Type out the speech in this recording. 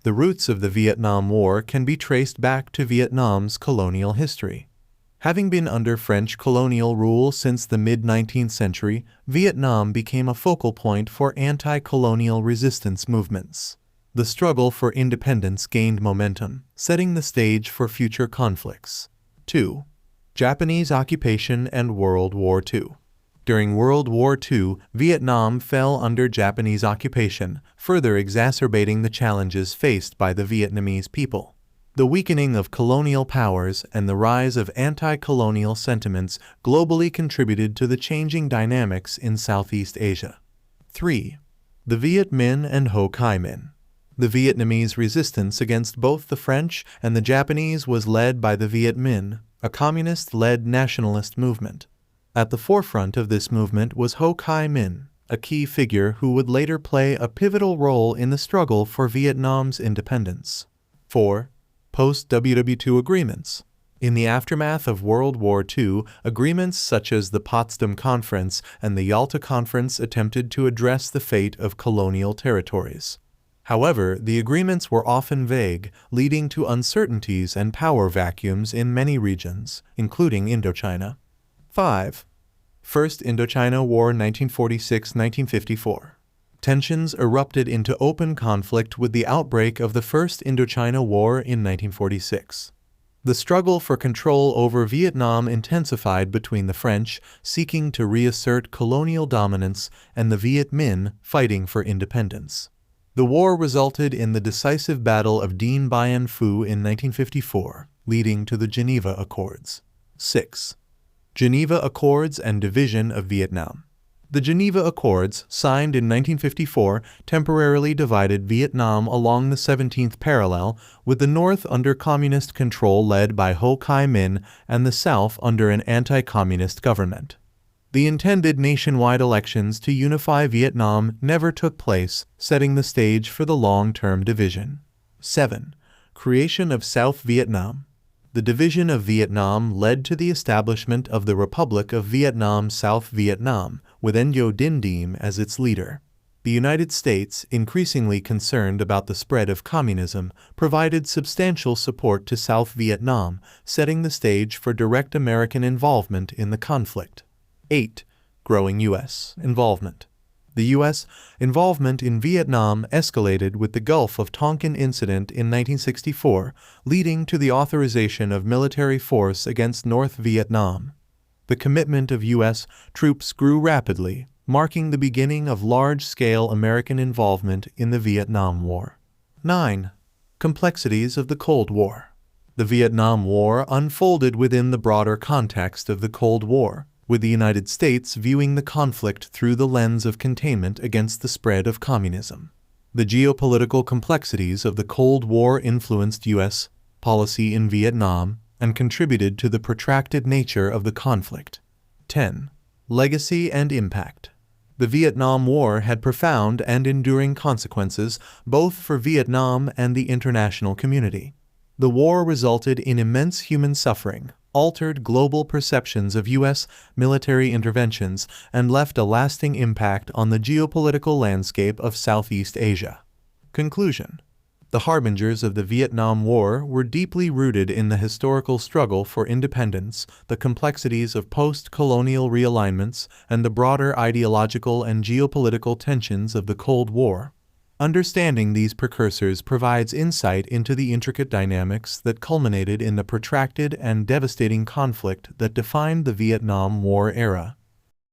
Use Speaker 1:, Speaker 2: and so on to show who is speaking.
Speaker 1: The roots of the Vietnam War can be traced back to Vietnam's colonial history. Having been under French colonial rule since the mid-19th century, Vietnam became a focal point for anti-colonial resistance movements. The struggle for independence gained momentum, setting the stage for future conflicts. 2. Japanese occupation and World War II. During World War II, Vietnam fell under Japanese occupation, further exacerbating the challenges faced by the Vietnamese people. The weakening of colonial powers and the rise of anti-colonial sentiments globally contributed to the changing dynamics in Southeast Asia. 3. The Viet Minh and Ho Chi Minh. The Vietnamese resistance against both the French and the Japanese was led by the Viet Minh, a communist-led nationalist movement. At the forefront of this movement was Ho Chi Minh, a key figure who would later play a pivotal role in the struggle for Vietnam's independence. 4. Post-WW2 agreements. In the aftermath of World War II, agreements such as the Potsdam Conference and the Yalta Conference attempted to address the fate of colonial territories. However, the agreements were often vague, leading to uncertainties and power vacuums in many regions, including Indochina. 5. First Indochina War 1946–1954. Tensions erupted into open conflict with the outbreak of the First Indochina War in 1946. The struggle for control over Vietnam intensified between the French, seeking to reassert colonial dominance, and the Viet Minh, fighting for independence. The war resulted in the decisive Battle of Dien Bien Phu in 1954, leading to the Geneva Accords. 6. Geneva Accords and Division of Vietnam. The Geneva Accords, signed in 1954, temporarily divided Vietnam along the 17th parallel, with the north under communist control led by Ho Chi Minh and the south under an anti-communist government. The intended nationwide elections to unify Vietnam never took place, setting the stage for the long-term division. 7. Creation of South Vietnam. The division of Vietnam led to the establishment of the Republic of Vietnam South Vietnam, with Ngo Dinh Diem as its leader. The United States, increasingly concerned about the spread of communism, provided substantial support to South Vietnam, setting the stage for direct American involvement in the conflict. 8. Growing U.S. involvement. The U.S. involvement in Vietnam escalated with the Gulf of Tonkin incident in 1964, leading to the authorization of military force against North Vietnam. The commitment of U.S. troops grew rapidly, marking the beginning of large-scale American involvement in the Vietnam War. 9. Complexities of the Cold War. The Vietnam War unfolded within the broader context of the Cold War, with the United States viewing the conflict through the lens of containment against the spread of communism. The geopolitical complexities of the Cold War influenced U.S. policy in Vietnam and contributed to the protracted nature of the conflict. 10. Legacy and impact. The Vietnam War had profound and enduring consequences both for Vietnam and the international community. The war resulted in immense human suffering, altered global perceptions of U.S. military interventions, and left a lasting impact on the geopolitical landscape of Southeast Asia. Conclusion. The harbingers of the Vietnam War were deeply rooted in the historical struggle for independence, the complexities of post-colonial realignments, and the broader ideological and geopolitical tensions of the Cold War. Understanding these precursors provides insight into the intricate dynamics that culminated in the protracted and devastating conflict that defined the Vietnam War era.